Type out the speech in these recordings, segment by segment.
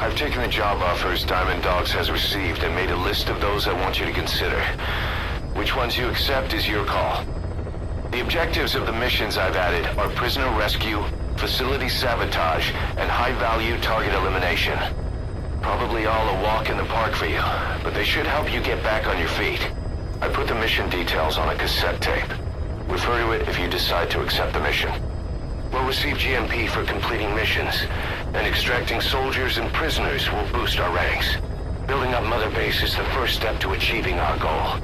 I've taken the job offers Diamond Dogs has received and made a list of those I want you to consider. Which ones you accept is your call. The objectives of the missions I've added are prisoner rescue, facility sabotage, and high-value target elimination. Probably all a walk in the park for you, but they should help you get back on your feet. I put the mission details on a cassette tape. Refer to it if you decide to accept the mission. We'll receive GMP for completing missions, and extracting soldiers and prisoners will boost our ranks. Building up Mother Base is the first step to achieving our goal.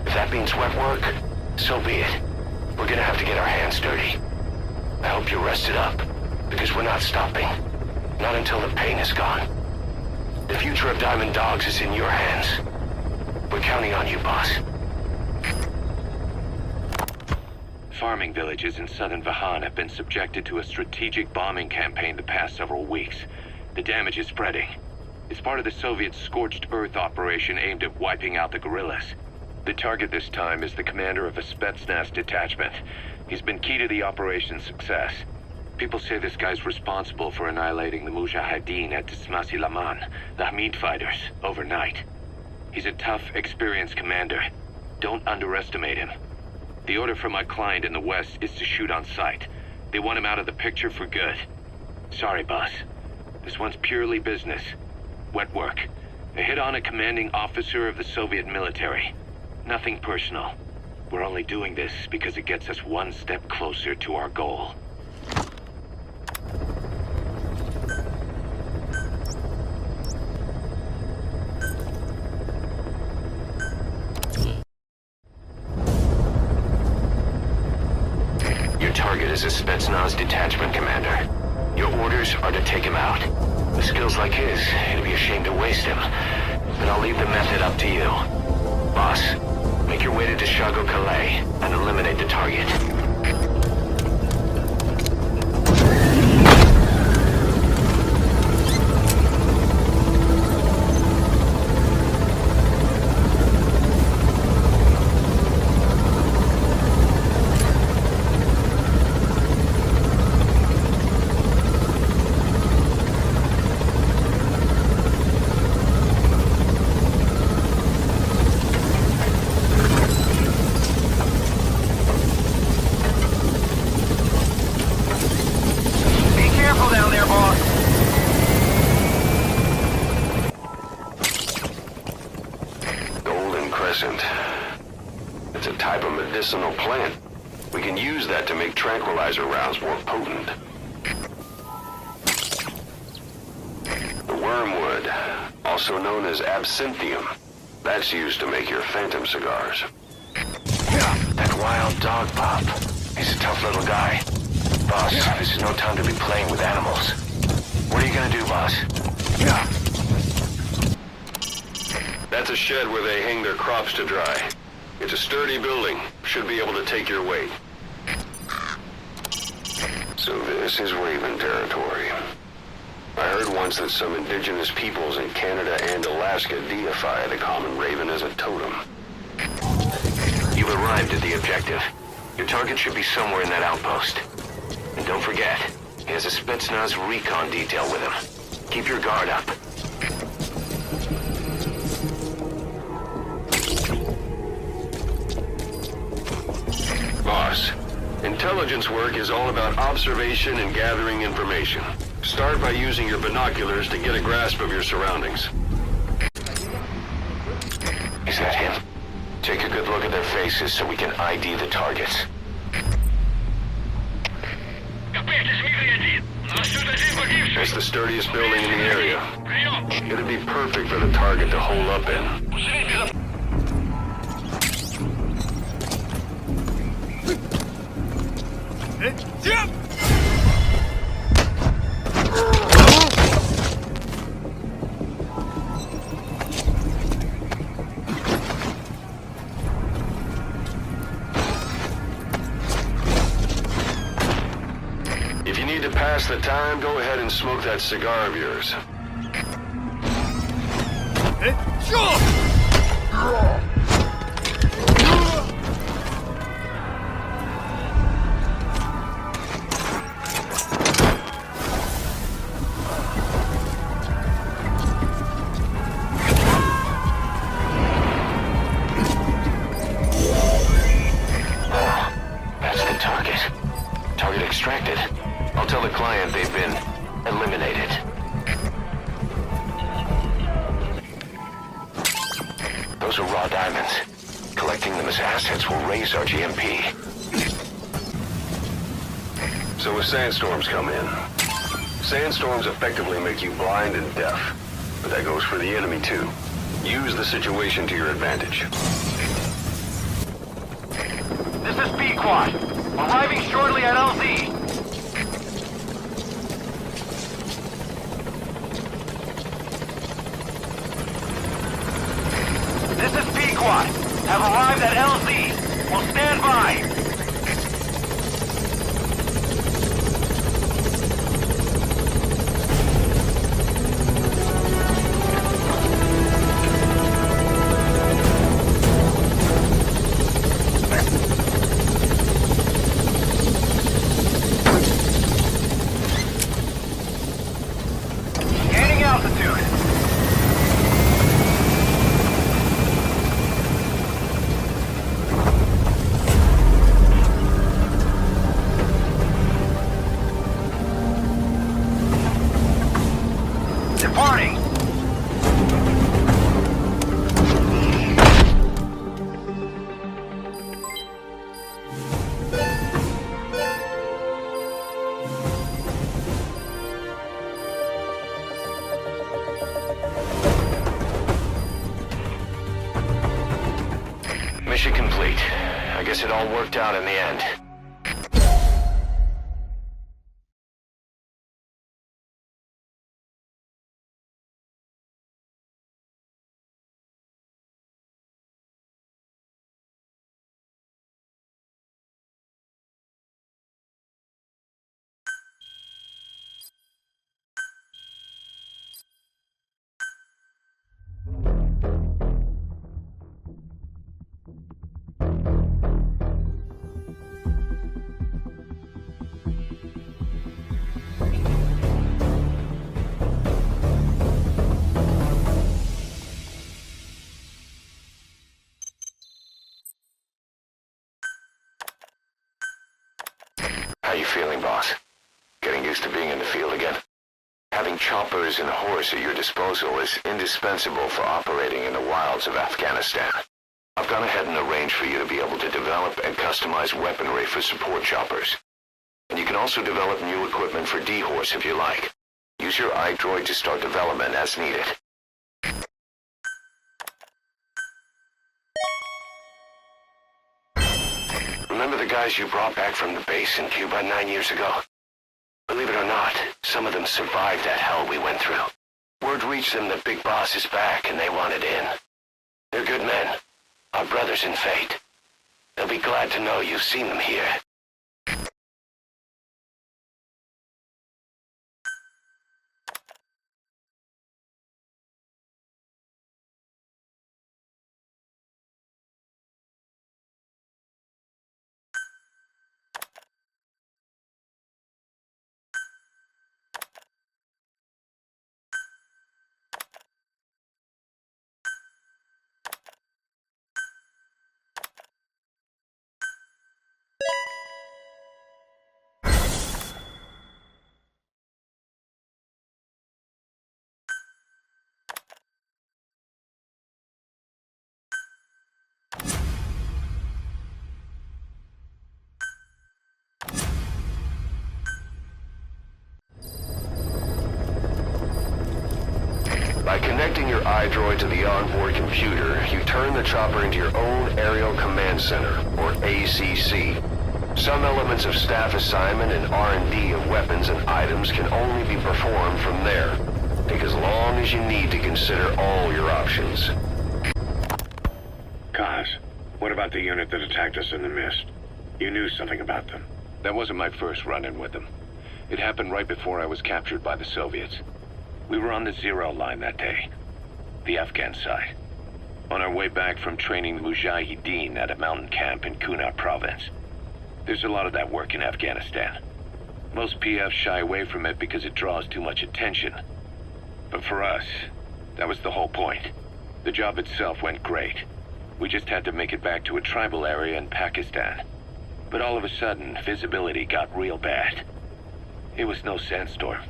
If that means wet work, so be it. We're gonna have to get our hands dirty. I hope you're rested up, because we're not stopping. Not until the pain is gone. The future of Diamond Dogs is in your hands. We're counting on you, boss. Farming villages in southern Vahan have been subjected to a strategic bombing campaign the past several weeks. The damage is spreading. It's part of the Soviet Scorched Earth operation aimed at wiping out the guerrillas. The target this time is the commander of a Spetsnaz detachment. He's been key to the operation's success. People say this guy's responsible for annihilating the Mujahideen at Tismasi Laman, the Hamid fighters, overnight. He's a tough, experienced commander. Don't underestimate him. The order from my client in the west is to shoot on sight. They want him out of the picture for good. Sorry, boss. This one's purely business. Wet work. A hit on a commanding officer of the Soviet military. Nothing personal. We're only doing this because it gets us one step closer to our goal. Your target is a Spetsnaz detachment commander. Your orders are to take him out. With skills like his, it'd be a shame to waste him. But I'll leave the method up to you. Boss, make your way to Deshago Calais and eliminate the target. It's a type of medicinal plant. We can use that to make tranquilizer rounds more potent. The wormwood, also known as absinthium, that's used to make your phantom cigars. That wild dog pup. He's a tough little guy. Boss, this is no time to be playing with animals. What are you gonna do, boss? That's a shed where they hang their crops to dry. It's a sturdy building. Should be able to take your weight. So this is Raven territory. I heard once that some indigenous peoples in Canada and Alaska deify the common raven as a totem. You've arrived at the objective. Your target should be somewhere in that outpost. And don't forget, he has a Spetsnaz recon detail with him. Keep your guard up. Boss, intelligence work is all about observation and gathering information. Start by using your binoculars to get a grasp of your surroundings. Is that him? Take a good look at their faces so we can ID the targets. It's the sturdiest building in the area. It'd be perfect for the target to hole up in. If you need to pass the time, go ahead and smoke that cigar of yours. Those are raw diamonds. Collecting them as assets will raise our GMP. So if sandstorms come in, sandstorms effectively make you blind and deaf. But that goes for the enemy too. Use the situation to your advantage. This is B-Quad. Arriving shortly at LZ. This is B-Quad. Have arrived at LZ. Will stand by. Gaining altitude. Departing. Mission complete. I guess it all worked out in the end. How you feeling, boss? Getting used to being in the field again? Having choppers and horse at your disposal is indispensable for operating in the wilds of Afghanistan. I've gone ahead and arranged for you to be able to develop and customize weaponry for support choppers. And you can also develop new equipment for D-Horse if you like. Use your iDroid to start development as needed. Remember the guys you brought back from the base in Cuba 9 years ago? Believe it or not, some of them survived that hell we went through. Word reached them that Big Boss is back and they wanted in. They're good men, our brothers in fate. They'll be glad to know you've seen them here. By connecting your iDroid to the onboard computer, you turn the chopper into your own Aerial Command Center, or ACC. Some elements of staff assignment and R&D of weapons and items can only be performed from there. Take as long as you need to consider all your options. Kaz, what about the unit that attacked us in the mist? You knew something about them. That wasn't my first run-in with them. It happened right before I was captured by the Soviets. We were on the Zero line that day, the Afghan side. On our way back from training the Mujahideen at a mountain camp in Kunar province. There's a lot of that work in Afghanistan. Most PFs shy away from it because it draws too much attention. But for us, that was the whole point. The job itself went great. We just had to make it back to a tribal area in Pakistan. But all of a sudden, visibility got real bad. It was no sandstorm.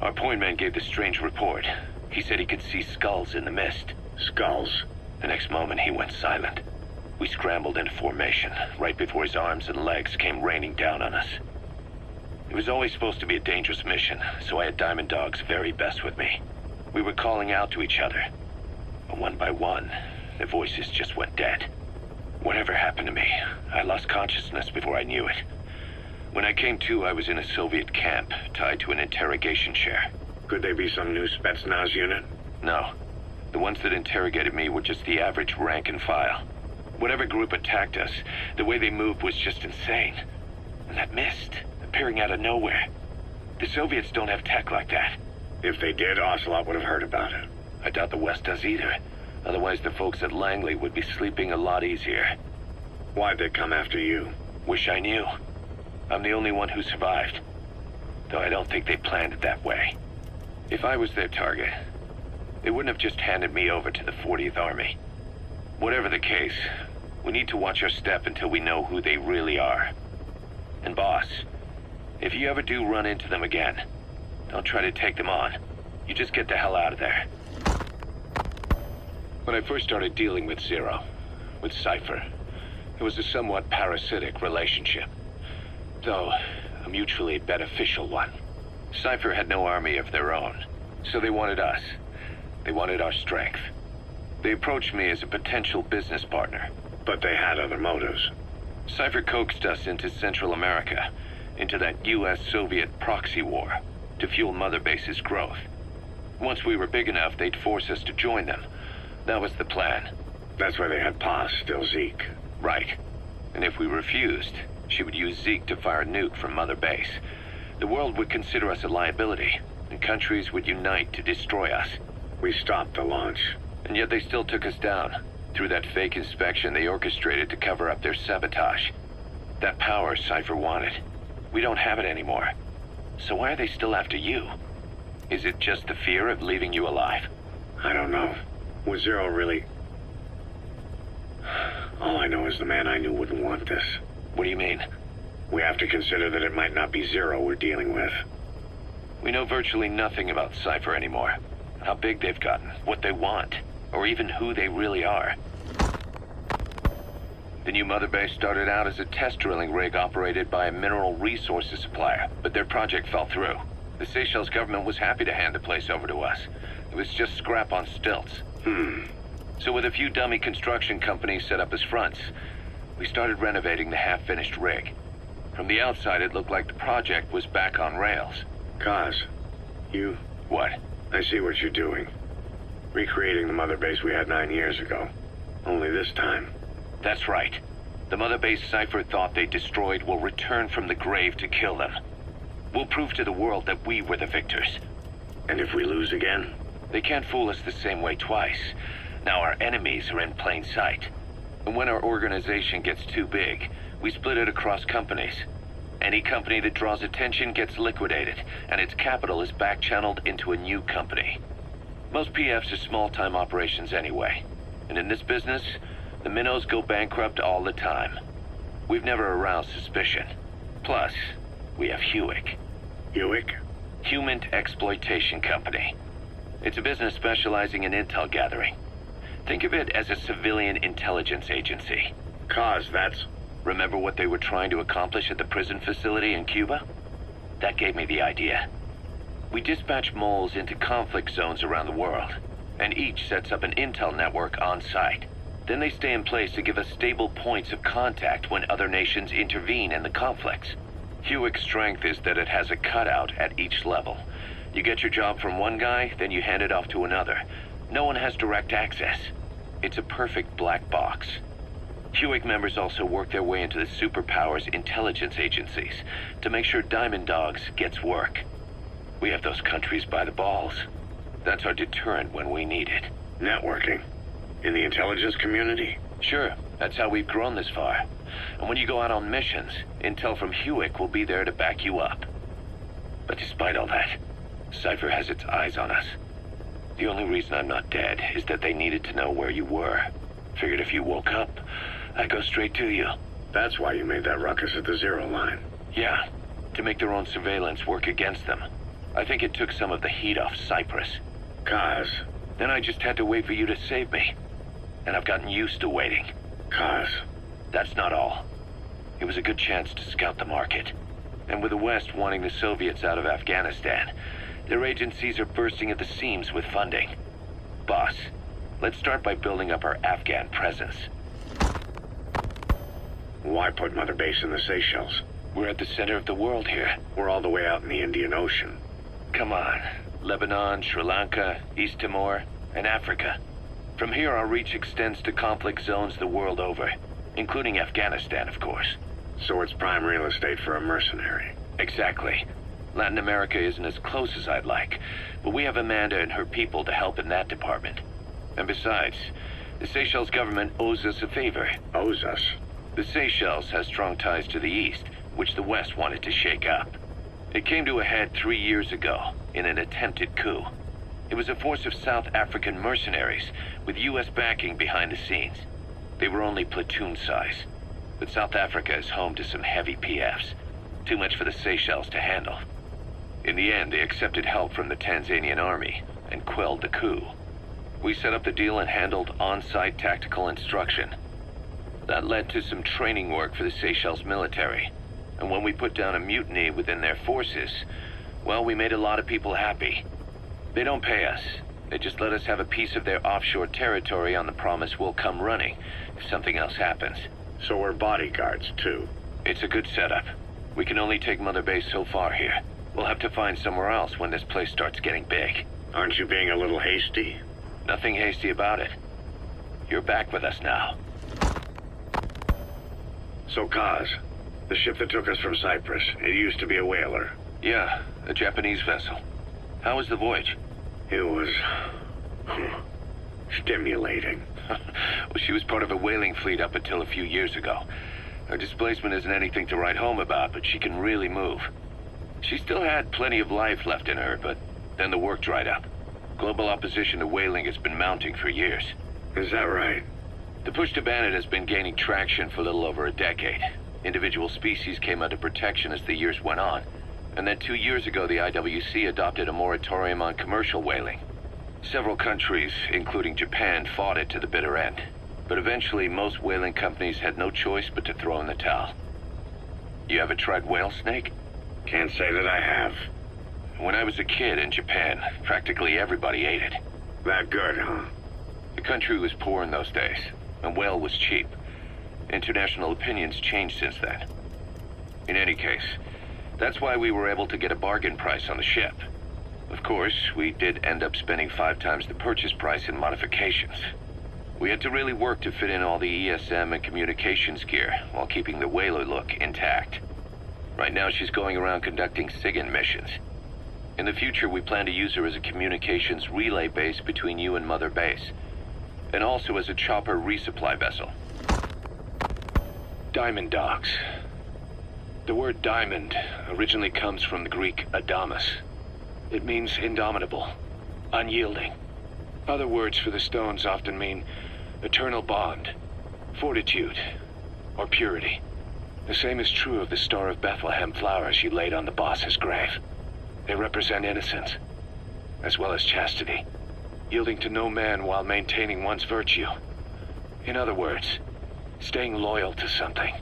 Our point man gave the strange report. He said he could see skulls in the mist. Skulls? The next moment, he went silent. We scrambled into formation, right before his arms and legs came raining down on us. It was always supposed to be a dangerous mission, so I had Diamond Dog's very best with me. We were calling out to each other. But one by one, their voices just went dead. Whatever happened to me, I lost consciousness before I knew it. When I came to, I was in a Soviet camp, tied to an interrogation chair. Could they be some new Spetsnaz unit? No. The ones that interrogated me were just the average rank and file. Whatever group attacked us, the way they moved was just insane. And that mist, appearing out of nowhere. The Soviets don't have tech like that. If they did, Ocelot would have heard about it. I doubt the West does either. Otherwise, the folks at Langley would be sleeping a lot easier. Why'd they come after you? Wish I knew. I'm the only one who survived. Though I don't think they planned it that way. If I was their target, they wouldn't have just handed me over to the 40th Army. Whatever the case, we need to watch our step until we know who they really are. And boss, if you ever do run into them again, don't try to take them on. You just get the hell out of there. When I first started dealing with Zero, with Cypher, it was a somewhat parasitic relationship. Though, a mutually beneficial one. Cypher had no army of their own, so they wanted us. They wanted our strength. They approached me as a potential business partner. But they had other motives. Cypher coaxed us into Central America, into that US-Soviet proxy war, to fuel Mother Base's growth. Once we were big enough, they'd force us to join them. That was the plan. That's why they had Paz, still Zeke. Right. And if we refused, she would use Zeke to fire a nuke from Mother Base. The world would consider us a liability, and countries would unite to destroy us. We stopped the launch. And yet they still took us down. Through that fake inspection they orchestrated to cover up their sabotage. That power Cypher wanted. We don't have it anymore. So why are they still after you? Is it just the fear of leaving you alive? I don't know. Was Zero really... All I know is the man I knew wouldn't want this. What do you mean? We have to consider that it might not be Zero we're dealing with. We know virtually nothing about Cypher anymore. How big they've gotten, what they want, or even who they really are. The new Mother Base started out as a test drilling rig operated by a mineral resources supplier, but their project fell through. The Seychelles government was happy to hand the place over to us. It was just scrap on stilts. So with a few dummy construction companies set up as fronts, we started renovating the half-finished rig. From the outside, it looked like the project was back on rails. Kaz, you... What? I see what you're doing. Recreating the Mother Base we had 9 years ago. Only this time. That's right. The Mother Base Cypher thought they destroyed will return from the grave to kill them. We'll prove to the world that we were the victors. And if we lose again? They can't fool us the same way twice. Now our enemies are in plain sight. And when our organization gets too big, we split it across companies. Any company that draws attention gets liquidated, and its capital is back-channeled into a new company. Most PFs are small-time operations anyway. And in this business, the minnows go bankrupt all the time. We've never aroused suspicion. Plus, we have Hewick. Hewick? Human Exploitation Company. It's a business specializing in intel gathering. Think of it as a civilian intelligence agency. Kaz, that's... Remember what they were trying to accomplish at the prison facility in Cuba? That gave me the idea. We dispatch moles into conflict zones around the world, and each sets up an intel network on site. Then they stay in place to give us stable points of contact when other nations intervene in the conflicts. Hewick's strength is that it has a cutout at each level. You get your job from one guy, then you hand it off to another. No one has direct access. It's a perfect black box. Hewick members also work their way into the superpowers intelligence agencies to make sure Diamond Dogs gets work. We have those countries by the balls. That's our deterrent when we need it. Networking? In the intelligence community? Sure, that's how we've grown this far. And when you go out on missions, intel from Hewick will be there to back you up. But despite all that, Cypher has its eyes on us. The only reason I'm not dead is that they needed to know where you were. Figured if you woke up, I'd go straight to you. That's why you made that ruckus at the Zero line. Yeah, to make their own surveillance work against them. I think it took some of the heat off Cyprus. Kaz. Then I just had to wait for you to save me. and I've gotten used to waiting. Cause? That's not all. It was a good chance to scout the market. And with the West wanting the Soviets out of Afghanistan, their agencies are bursting at the seams with funding. Boss, let's start by building up our Afghan presence. Why put Mother Base in the Seychelles? We're at the center of the world here. We're all the way out in the Indian Ocean. Come on. Lebanon, Sri Lanka, East Timor, and Africa. From here, our reach extends to conflict zones the world over, including Afghanistan, of course. So it's prime real estate for a mercenary. Exactly. Latin America isn't as close as I'd like, but we have Amanda and her people to help in that department. And besides, the Seychelles government owes us a favor. Owes us? The Seychelles has strong ties to the East, which the West wanted to shake up. It came to a head 3 years ago, in an attempted coup. It was a force of South African mercenaries, with U.S. backing behind the scenes. They were only platoon size, but South Africa is home to some heavy PFs. Too much for the Seychelles to handle. In the end, they accepted help from the Tanzanian army, and quelled the coup. We set up the deal and handled on-site tactical instruction. That led to some training work for the Seychelles military. And when we put down a mutiny within their forces, well, we made a lot of people happy. They don't pay us. They just let us have a piece of their offshore territory on the promise we'll come running if something else happens. So we're bodyguards, too. It's a good setup. We can only take Mother Base so far here. We'll have to find somewhere else when this place starts getting big. Aren't you being a little hasty? Nothing hasty about it. You're back with us now. So, Kaz, the ship that took us from Cyprus, it used to be a whaler. Yeah, a Japanese vessel. How was the voyage? It was... stimulating. Well, she was part of a whaling fleet up until a few years ago. Her displacement isn't anything to write home about, but she can really move. She still had plenty of life left in her, but then the work dried up. Global opposition to whaling has been mounting for years. Is that right? The push to ban it has been gaining traction for a little over a decade. Individual species came under protection as the years went on. And then 2 years ago, the IWC adopted a moratorium on commercial whaling. Several countries, including Japan, fought it to the bitter end. But eventually, most whaling companies had no choice but to throw in the towel. You ever tried whale snake? Can't say that I have. When I was a kid in Japan, practically everybody ate it. That good, huh? The country was poor in those days, and whale was cheap. International opinions changed since then. In any case, that's why we were able to get a bargain price on the ship. Of course, we did end up spending 5 times the purchase price in modifications. We had to really work to fit in all the ESM and communications gear while keeping the whaler look intact. Right now, she's going around conducting SIGINT missions. In the future, we plan to use her as a communications relay base between you and Mother Base, and also as a chopper resupply vessel. Diamond docks. The word diamond originally comes from the Greek adamas. It means indomitable, unyielding. Other words for the stones often mean eternal bond, fortitude, or purity. The same is true of the Star of Bethlehem flowers you laid on the boss's grave. They represent innocence, as well as chastity, yielding to no man while maintaining one's virtue. In other words, staying loyal to something.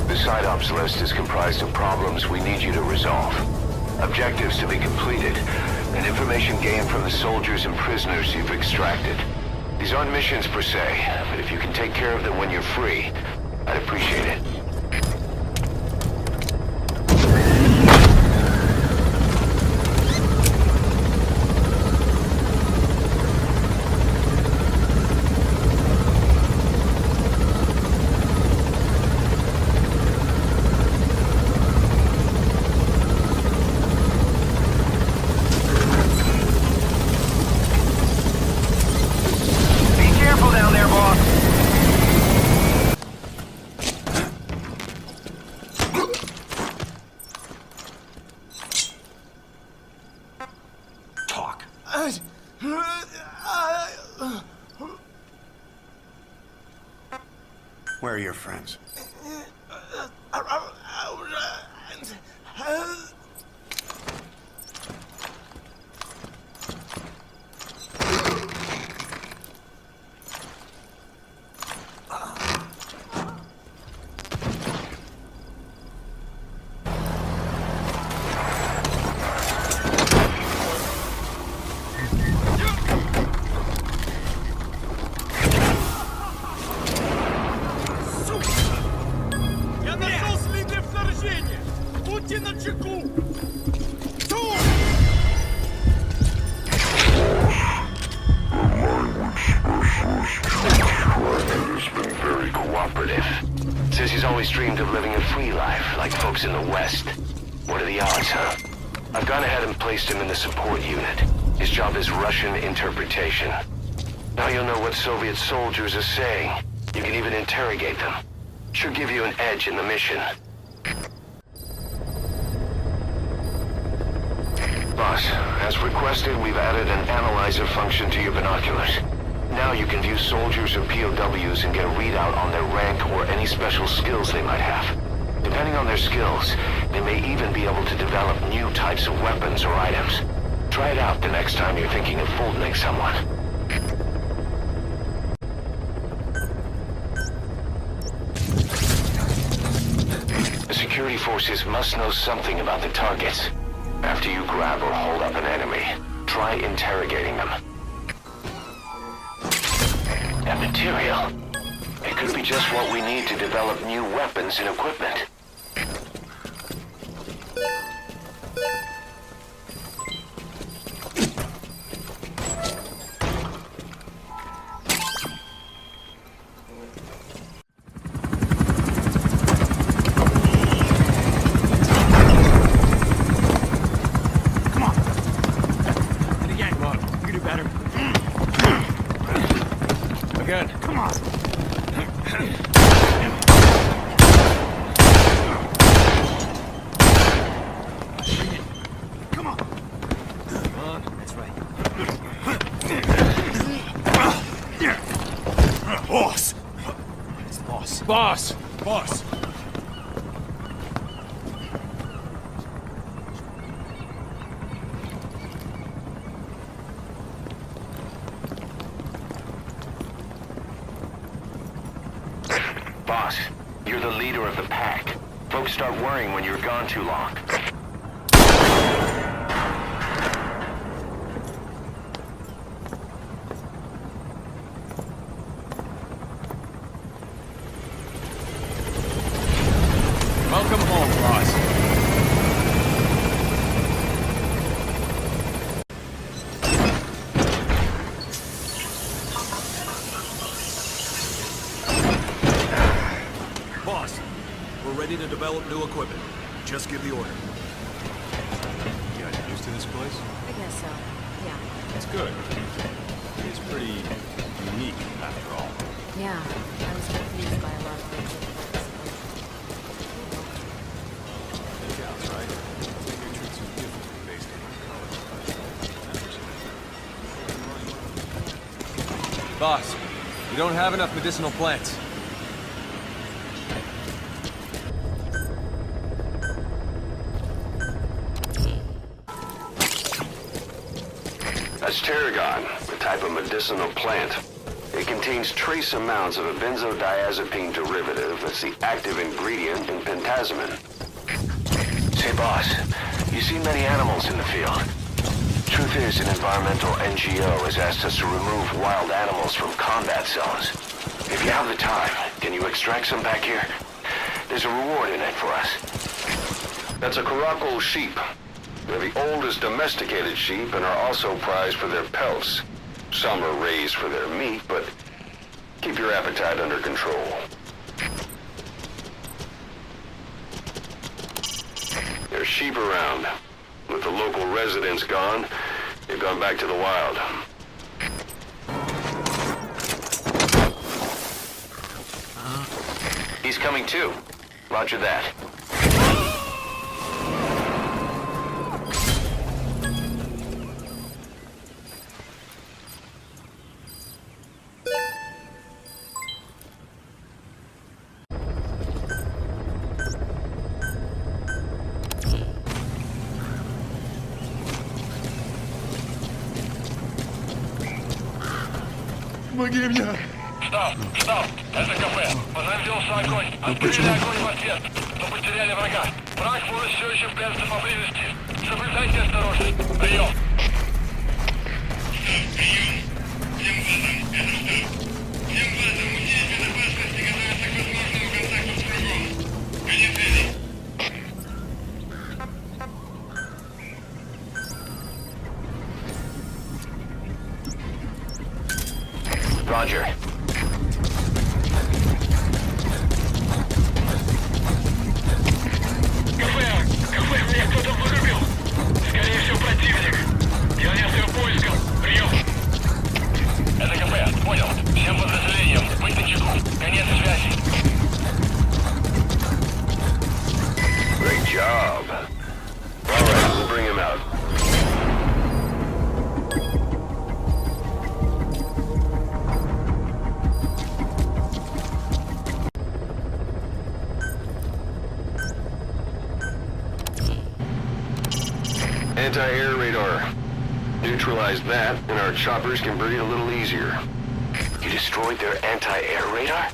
The side ops list is comprised of problems we need you to resolve, objectives to be completed, and information gained from the soldiers and prisoners you've extracted. These aren't missions per se, but if you can take care of them when you're free, I'd appreciate it. Where are your friends? Я нашел следы вторжения! Будьте начеку! Has been very cooperative. Says he's always dreamed of living a free life, like folks in the West. What are the odds, huh? I've gone ahead and placed him in the support unit. His job is Russian interpretation. Now you'll know what Soviet soldiers are saying. You can even interrogate them. Should give you an edge in the mission. Boss, as requested, we've added an analyzer function to your binoculars. Now you can view soldiers or POWs and get a readout on their rank or any special skills they might have. Depending on their skills, they may even be able to develop new types of weapons or items. Try it out the next time you're thinking of folding someone. The security forces must know something about the targets. After you grab or hold up an enemy, try interrogating them. That material. It could be just what we need to develop new weapons and equipment. Boss! Boss, you're the leader of the pack. Folks start worrying when you're gone too long. Welcome home, boss. Boss, we're ready to develop new equipment. Just give the order. You guys used to this place? I guess so, yeah. That's good. It's pretty unique, after all. Yeah, I was confused by a lot of things at first. That's right. They treat you differently based on your color. Boss, we don't have enough medicinal plants. That's tarragon, a type of medicinal plant. It contains trace amounts of a benzodiazepine derivative that's the active ingredient in pentazimine. Say, boss, you see many animals in the field. Truth is, an environmental NGO has asked us to remove wild animals from combat zones. If you have the time, can you extract some back here? There's a reward in it for us. That's a Caracal sheep. They're the oldest domesticated sheep and are also prized for their pelts. Some are raised for their meat, but keep your appetite under control. There's sheep around. With the local residents gone, they've gone back to the wild. He's coming too. Roger that. Помоги мне! Штаб! Штаб! Это КП! Возобновился огонь! Открыли огонь в ответ! Но потеряли врага! Враг может все еще прятаться поблизости! Соблюдайте осторожность! Прием! Roger. КП, меня кто-то вырубил! Скорее всего, противник! Я несколько поиском! Прием! Это КП, понял. Всем подразделениям, быть начеку. Конец связи. Great job. All right, we'll bring him out. Anti-air radar. Neutralize that, and our choppers can breathe a little easier. You destroyed their anti-air radar?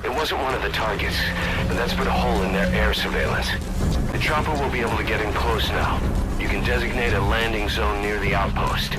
It wasn't one of the targets, but that's put a hole in their air surveillance. The chopper will be able to get in close now. You can designate a landing zone near the outpost.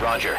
Roger.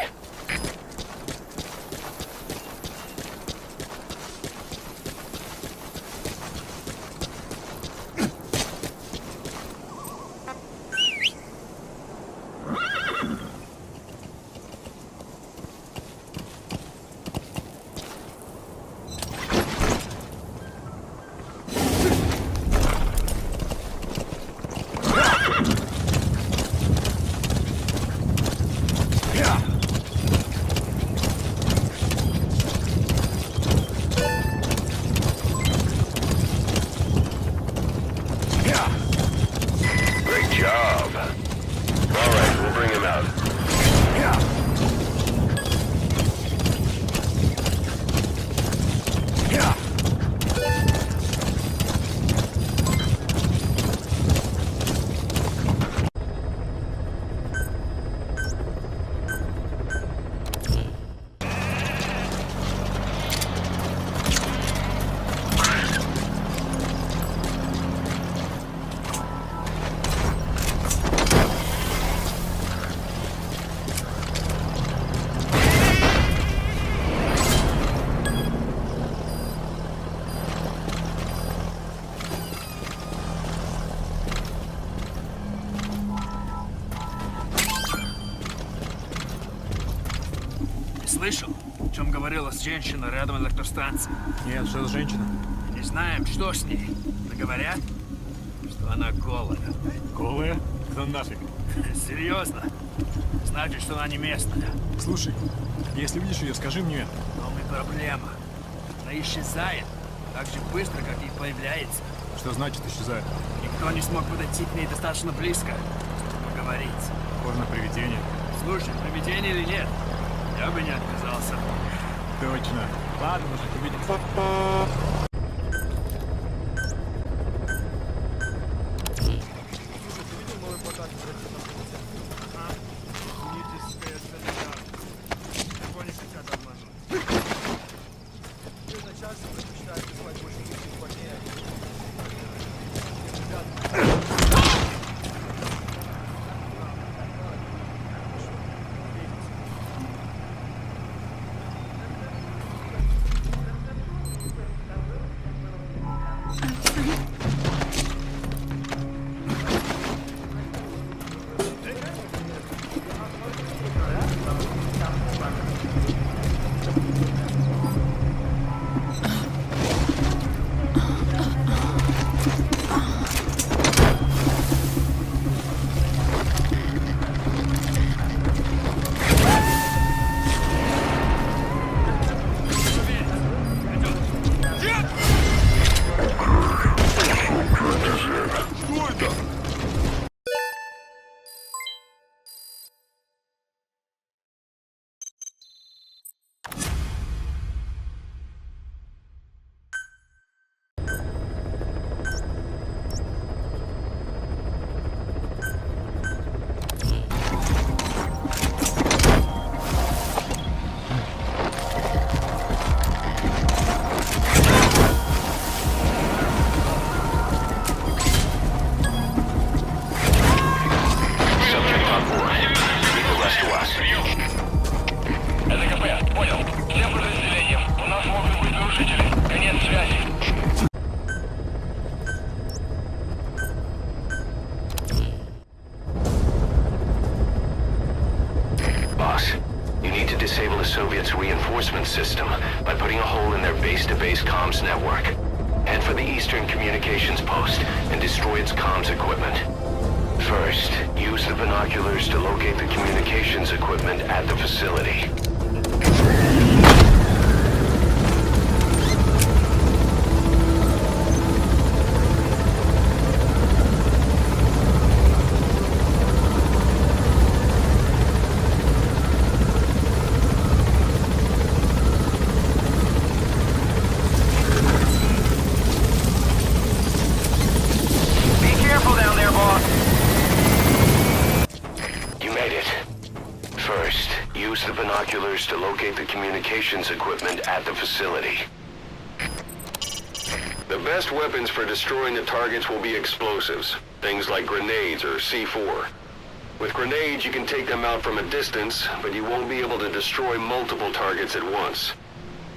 Слышал, о чем говорила женщина рядом от электростанции? Нет, что за женщина? Не знаем, что с ней. Но говорят, что она голая. Голая? Да нафиг. Серьезно? Значит, что она не местная. Слушай, если видишь ее, скажи мне. Но у меня проблема. Она исчезает так же быстро, как и появляется. Что значит исчезает? Никто не смог подойти к ней достаточно близко, чтобы поговорить. Похоже на привидение. Слушай, привидение или нет, я бы не отказался. Точно. Ладно, может, увидимся. reinforcement system by putting a hole in their base-to-base comms network. Head for the eastern communications post and destroy its comms equipment. First, use the binoculars to locate the communications equipment at the facility. To locate the communications equipment at the facility. The best weapons for destroying the targets will be explosives, things like grenades or C4. With grenades, you can take them out from a distance, but you won't be able to destroy multiple targets at once.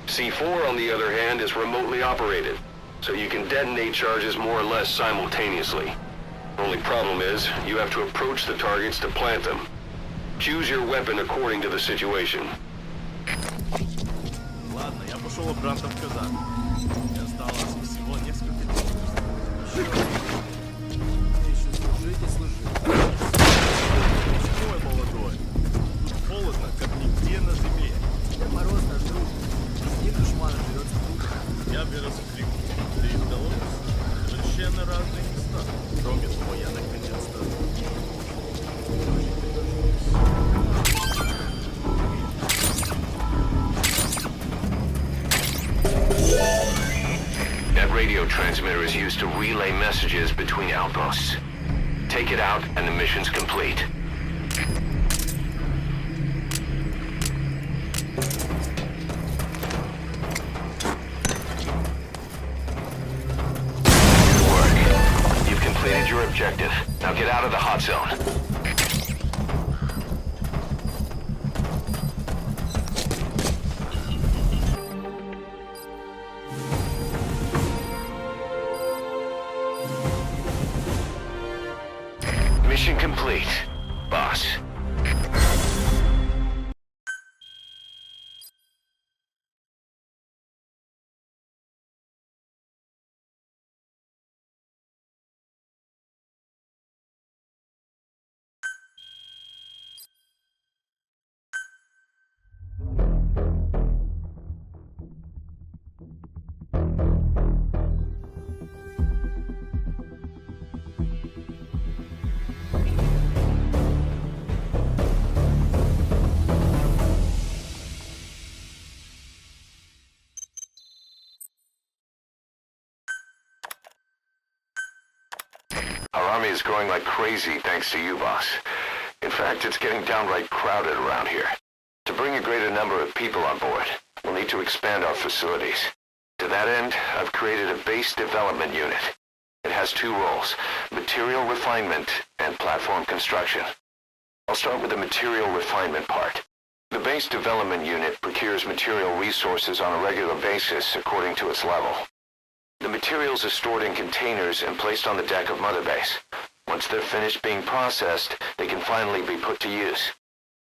C4, on the other hand, is remotely operated, so you can detonate charges more or less simultaneously. Only problem is, you have to approach the targets to plant them. Choose your weapon according to the situation. Ладно, я пошел обратно в казарм. Мне осталось всего несколько минут. Еще служить и служить. Ой, молодой. Тут холодно, как нигде на земле. Мороз на друг. Везде душмана живется тут. Я вырос в Криму. Ты из Беларуси. Совершенно разные места. Кроме того, я наконец-то... That radio transmitter is used to relay messages between outposts. Take it out and the mission's complete. Good work. You've completed your objective. Now get out of the hot zone. Mission complete, boss. Our army is growing like crazy thanks to you, boss. In fact, it's getting downright crowded around here. To bring a greater number of people on board, we'll need to expand our facilities. To that end, I've created a base development unit. It has two roles, material refinement and platform construction. I'll start with the material refinement part. The base development unit procures material resources on a regular basis according to its level. The materials are stored in containers and placed on the deck of Mother Base. Once they're finished being processed, they can finally be put to use.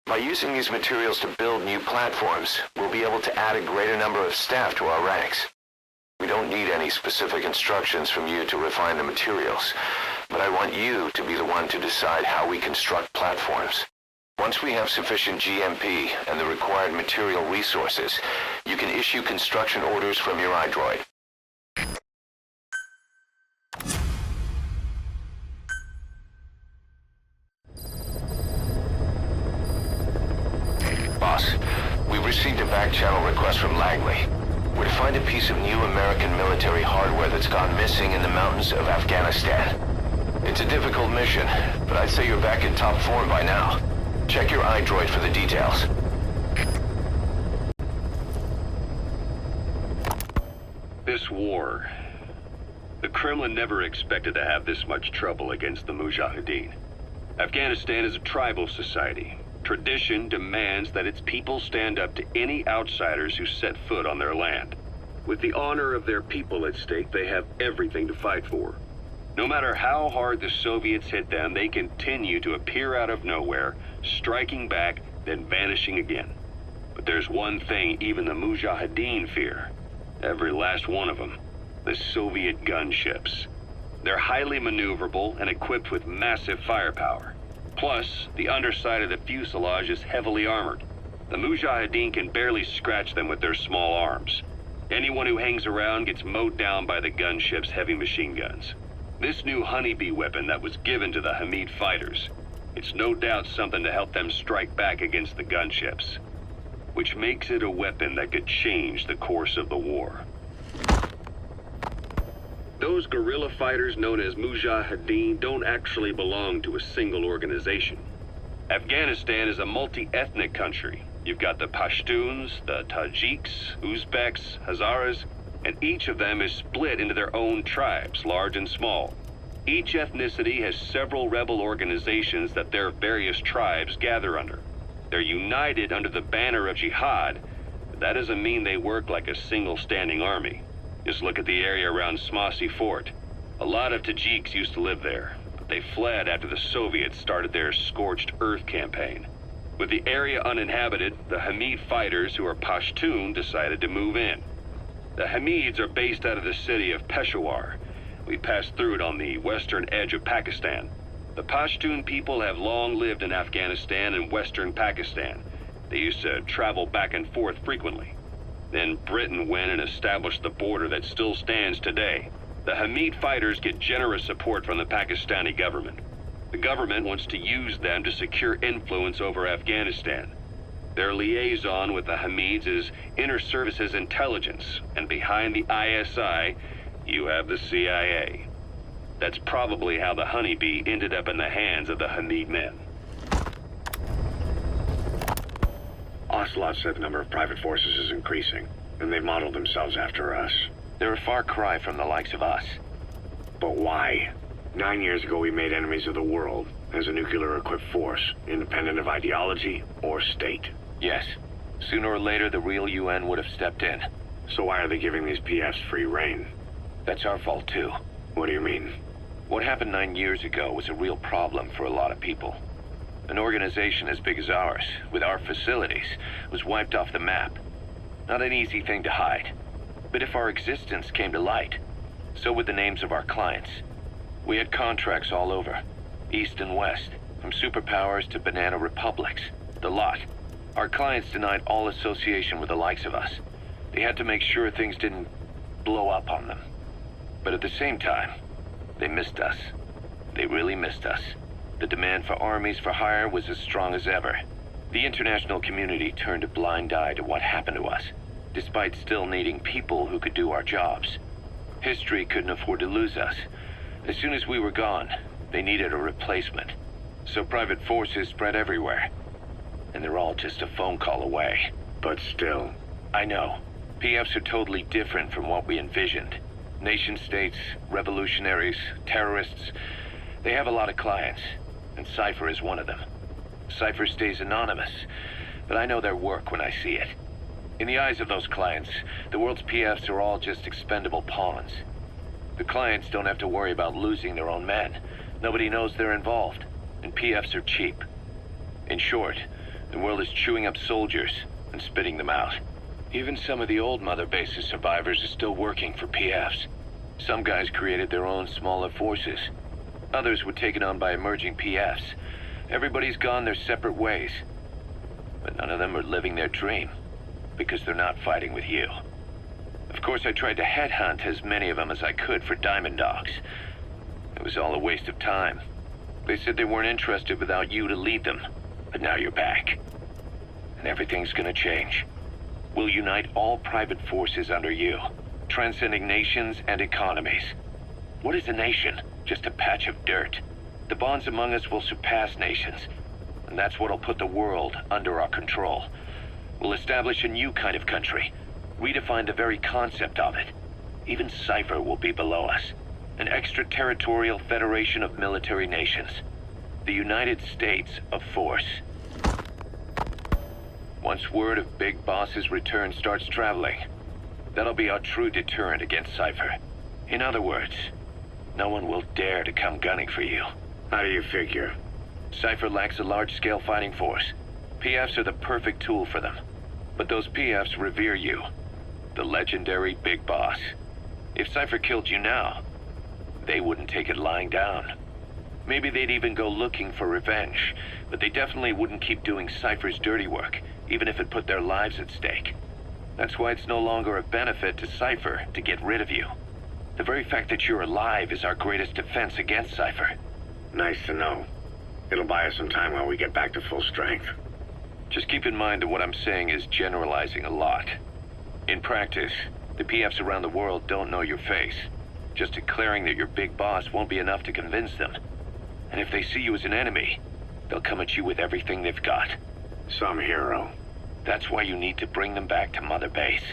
By using these materials to build new platforms, we'll be able to add a greater number of staff to our ranks. We don't need any specific instructions from you to refine the materials, but I want you to be the one to decide how we construct platforms. Once we have sufficient GMP and the required material resources, you can issue construction orders from your iDroid. Boss, we've received a back-channel request from Langley. We're to find a piece of new American military hardware that's gone missing in the mountains of Afghanistan. It's a difficult mission, but I'd say you're back in top form by now. Check your iDroid for the details. This war... The Kremlin never expected to have this much trouble against the Mujahideen. Afghanistan is a tribal society. Tradition demands that its people stand up to any outsiders who set foot on their land. With the honor of their people at stake, they have everything to fight for. No matter how hard the Soviets hit them, they continue to appear out of nowhere, striking back, then vanishing again. But there's one thing even the Mujahideen fear. Every last one of them. The Soviet gunships. They're highly maneuverable and equipped with massive firepower. Plus, the underside of the fuselage is heavily armored. The Mujahideen can barely scratch them with their small arms. Anyone who hangs around gets mowed down by the gunship's heavy machine guns. This new honeybee weapon that was given to the Hamid fighters, it's no doubt something to help them strike back against the gunships, which makes it a weapon that could change the course of the war. Those guerrilla fighters known as Mujahideen don't actually belong to a single organization. Afghanistan is a multi-ethnic country. You've got the Pashtuns, the Tajiks, Uzbeks, Hazaras, and each of them is split into their own tribes, large and small. Each ethnicity has several rebel organizations that their various tribes gather under. They're united under the banner of jihad, but that doesn't mean they work like a single standing army. Just look at the area around Smasi Fort. A lot of Tajiks used to live there, but they fled after the Soviets started their Scorched Earth campaign. With the area uninhabited, the Hamid fighters, who are Pashtun, decided to move in. The Hamids are based out of the city of Peshawar. We passed through it on the western edge of Pakistan. The Pashtun people have long lived in Afghanistan and western Pakistan. They used to travel back and forth frequently. Then Britain went and established the border that still stands today. The Hamid fighters get generous support from the Pakistani government. The government wants to use them to secure influence over Afghanistan. Their liaison with the Hamids is Inter Services Intelligence, and behind the ISI, you have the CIA. That's probably how the honeybee ended up in the hands of the Hamid men. Ocelot said the number of private forces is increasing, and they've modeled themselves after us. They're a far cry from the likes of us. But why? 9 years ago we made enemies of the world as a nuclear-equipped force, independent of ideology or state. Yes. Sooner or later the real UN would have stepped in. So why are they giving these PFs free rein? That's our fault too. What do you mean? What happened 9 years ago was a real problem for a lot of people. An organization as big as ours, with our facilities, was wiped off the map. Not an easy thing to hide. But if our existence came to light, so would the names of our clients. We had contracts all over, east and west, from superpowers to banana republics, the lot. Our clients denied all association with the likes of us. They had to make sure things didn't blow up on them. But at the same time, they missed us. They really missed us. The demand for armies for hire was as strong as ever. The international community turned a blind eye to what happened to us, despite still needing people who could do our jobs. History couldn't afford to lose us. As soon as we were gone, they needed a replacement. So private forces spread everywhere. And they're all just a phone call away. But still. I know. PFs are totally different from what we envisioned. Nation-states, revolutionaries, terrorists, they have a lot of clients, and Cypher is one of them. Cypher stays anonymous, but I know their work when I see it. In the eyes of those clients, the world's PFs are all just expendable pawns. The clients don't have to worry about losing their own men. Nobody knows they're involved, and PFs are cheap. In short, the world is chewing up soldiers and spitting them out. Even some of the old Mother Base's survivors are still working for PFs. Some guys created their own smaller forces. Others were taken on by emerging PFs. Everybody's gone their separate ways. But none of them are living their dream, because they're not fighting with you. Of course, I tried to headhunt as many of them as I could for Diamond Dogs. It was all a waste of time. They said they weren't interested without you to lead them. But now you're back. And everything's gonna change. We'll unite all private forces under you, transcending nations and economies. What is a nation? Just a patch of dirt. The bonds among us will surpass nations, and that's what'll put the world under our control. We'll establish a new kind of country, redefine the very concept of it. Even Cypher will be below us, an extraterritorial federation of military nations. The United States of Force. Once word of Big Boss's return starts traveling, that'll be our true deterrent against Cypher. In other words, no one will dare to come gunning for you. How do you figure? Cypher lacks a large-scale fighting force. PFs are the perfect tool for them. But those PFs revere you. The legendary Big Boss. If Cypher killed you now, they wouldn't take it lying down. Maybe they'd even go looking for revenge, but they definitely wouldn't keep doing Cypher's dirty work, even if it put their lives at stake. That's why it's no longer a benefit to Cypher to get rid of you. The very fact that you're alive is our greatest defense against Cypher. Nice to know. It'll buy us some time while we get back to full strength. Just keep in mind that what I'm saying is generalizing a lot. In practice, the PFs around the world don't know your face. Just declaring that you're Big Boss won't be enough to convince them. And if they see you as an enemy, they'll come at you with everything they've got. Some hero. That's why you need to bring them back to Mother Base.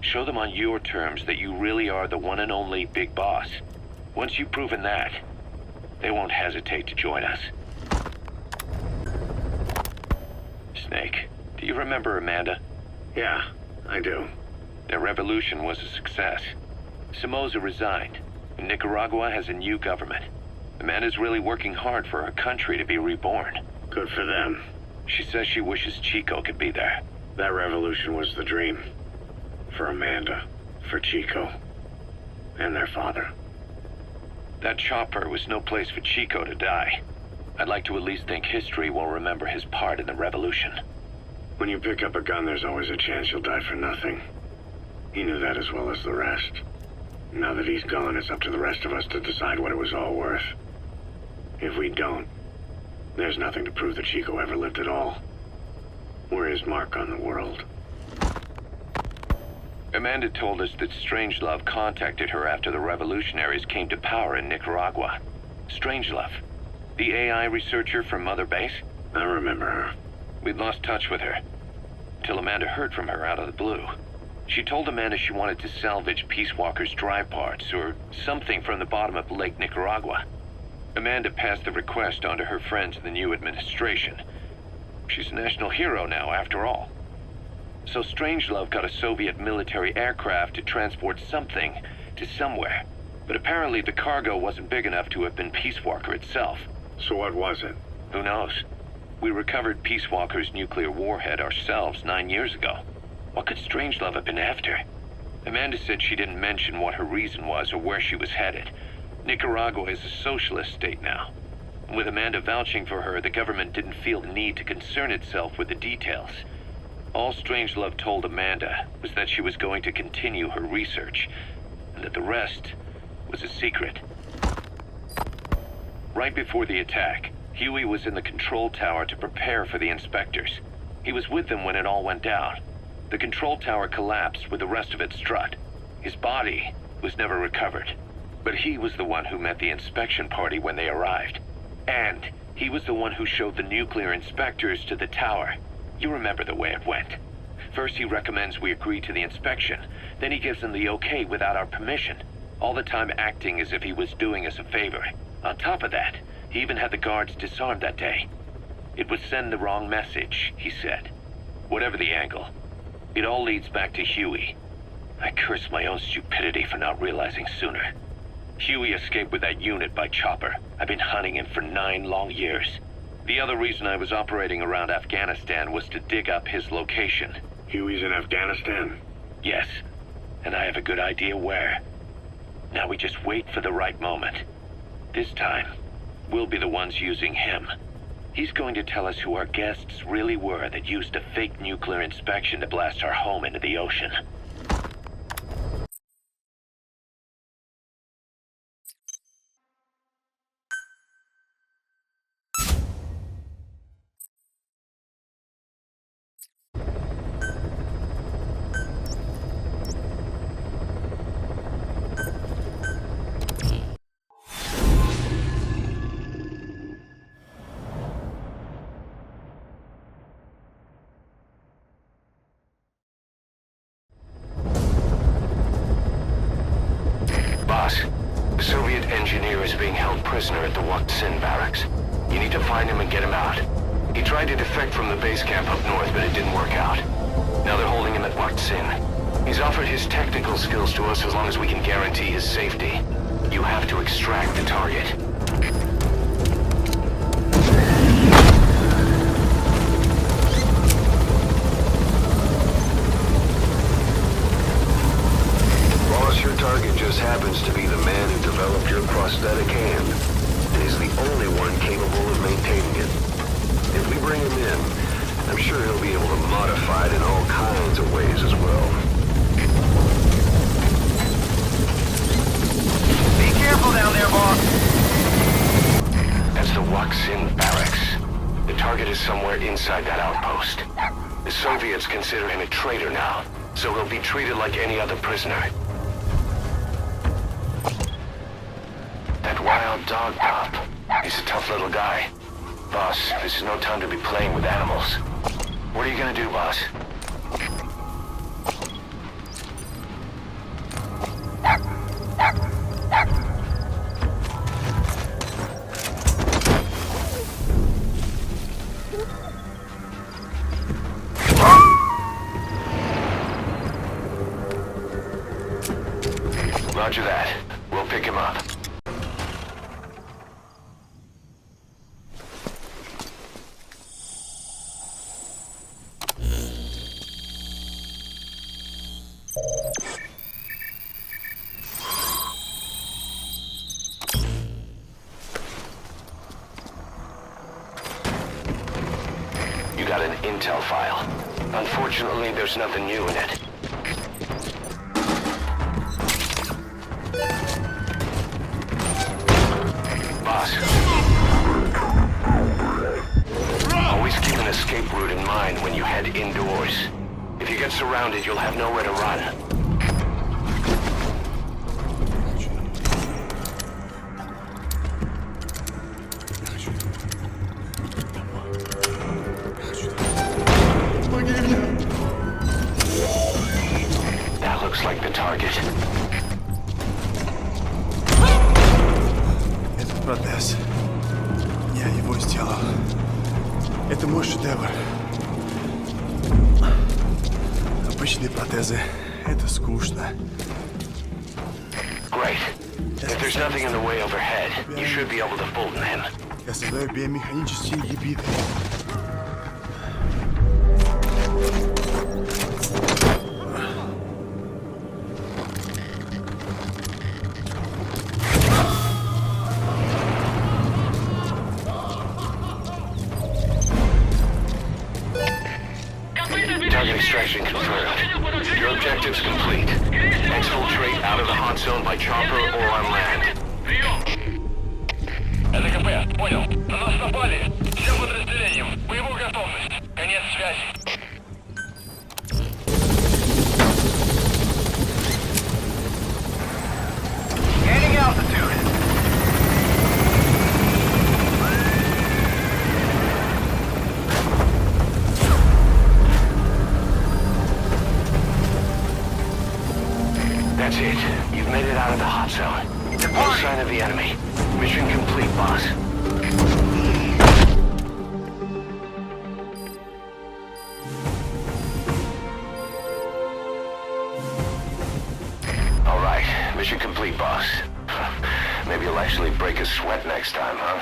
Show them on your terms that you really are the one and only Big Boss. Once you've proven that, they won't hesitate to join us. Snake, do you remember Amanda? Yeah, I do. Their revolution was a success. Somoza resigned, and Nicaragua has a new government. Amanda's really working hard for her country to be reborn. Good for them. She says she wishes Chico could be there. That revolution was the dream. For Amanda, for Chico, and their father. That chopper was no place for Chico to die. I'd like to at least think history will remember his part in the revolution. When you pick up a gun, there's always a chance you'll die for nothing. He knew that as well as the rest. Now that he's gone, it's up to the rest of us to decide what it was all worth. If we don't, there's nothing to prove that Chico ever lived at all. We're his mark on the world. Amanda told us that Strangelove contacted her after the revolutionaries came to power in Nicaragua. Strangelove, the AI researcher from Mother Base? I remember her. We'd lost touch with her, till Amanda heard from her out of the blue. She told Amanda she wanted to salvage Peace Walker's drive parts, or something from the bottom of Lake Nicaragua. Amanda passed the request on to her friends in the new administration. She's a national hero now, after all. So Strangelove got a Soviet military aircraft to transport something to somewhere. But apparently the cargo wasn't big enough to have been Peace Walker itself. So what was it? Who knows? We recovered Peace Walker's nuclear warhead ourselves 9 years ago. What could Strangelove have been after? Amanda said she didn't mention what her reason was or where she was headed. Nicaragua is a socialist state now. And with Amanda vouching for her, the government didn't feel the need to concern itself with the details. All Strangelove told Amanda was that she was going to continue her research, and that the rest was a secret. Right before the attack, Huey was in the control tower to prepare for the inspectors. He was with them when it all went down. The control tower collapsed with the rest of its strut. His body was never recovered. But he was the one who met the inspection party when they arrived. And he was the one who showed the nuclear inspectors to the tower. You remember the way it went. First he recommends we agree to the inspection. Then he gives them the okay without our permission. All the time acting as if he was doing us a favor. On top of that, he even had the guards disarmed that day. It would send the wrong message, he said. Whatever the angle, it all leads back to Huey. I curse my own stupidity for not realizing sooner. Huey escaped with that unit by chopper. I've been hunting him for 9 long years. The other reason I was operating around Afghanistan was to dig up his location. Huey's in Afghanistan? Yes, and I have a good idea where. Now we just wait for the right moment. This time, we'll be the ones using him. He's going to tell us who our guests really were that used a fake nuclear inspection to blast our home into the ocean. The Soviet engineer is being held prisoner at the Sin barracks. You need to find him and get him out. He tried to defect from the base camp up north, but it didn't work out. Now they're holding him at Sin. He's offered his technical skills to us as long as we can guarantee his safety. You have to extract the target. bring him in. I'm sure he'll be able to modify it in all kinds of ways as well. Be careful down there, boss! That's the Waksin barracks. The target is somewhere inside that outpost. The Soviets consider him a traitor now, so he'll be treated like any other prisoner. That wild dog pup. He's a tough little guy. Boss, this is no time to be playing with animals. What are you gonna do, boss? Roger that. We'll pick him up. You got an intel file. Unfortunately, there's nothing new in it. Boss. Always keep an escape route in mind when you head indoors. If you get surrounded, you'll have nowhere to run. That looks like the target. Этот протез. Я его сделал. Это мой шедевр. Обычные протезы. Это скучно. Great. If there's nothing in the way overhead, you should be able to Fulton him. Я создаю биомеханические гибриды. Target extraction confirmed. Your objective's complete. Exfiltrate out of the hot zone by chopper or on land. Прием! Это КП, понял. На нас напали. Всем подразделениям. Боевую готовность. Конец связи. Gaining altitude. That's it. You've made it out of the hot zone. No sign of the enemy. Mission complete, boss. All right. Mission complete, boss. Maybe you'll actually break a sweat next time, huh?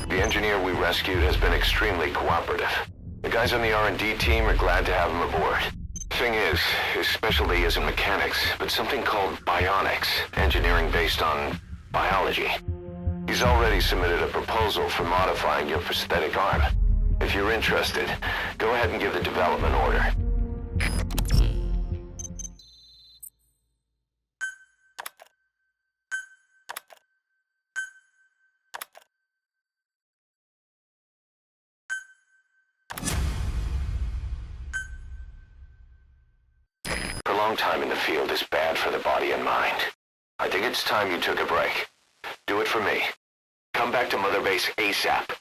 The engineer we rescued has been extremely cooperative. The guys on the R&D team are glad to have him aboard. Thing is, his specialty isn't mechanics, but something called bionics, engineering based on biology. He's already submitted a proposal for modifying your prosthetic arm. If you're interested, go ahead and give the development order. Prolonged time in the field is bad for the body and mind. I think it's time you took a break. Do it for me. Come back to Mother Base ASAP.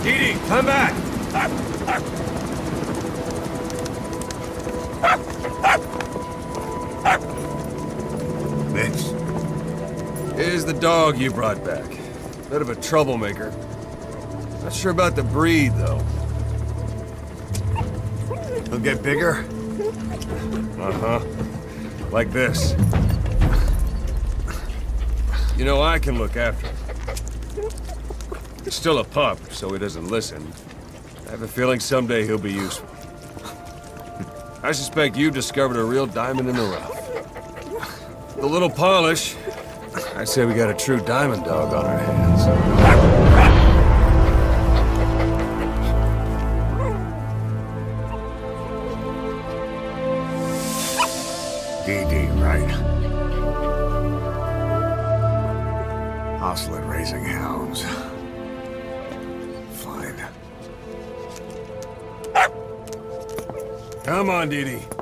Didi, come back! the dog you brought back. Bit of a troublemaker. Not sure about the breed, though. He'll get bigger? Uh-huh. Like this. You know, I can look after him. He's still a pup, so he doesn't listen. I have a feeling someday he'll be useful. I suspect you've discovered a real diamond in the rough. With a little polish, I say we got a true diamond dog on our hands. DD, right? Hostile at raising hounds. Fine. Come on, Dee Dee.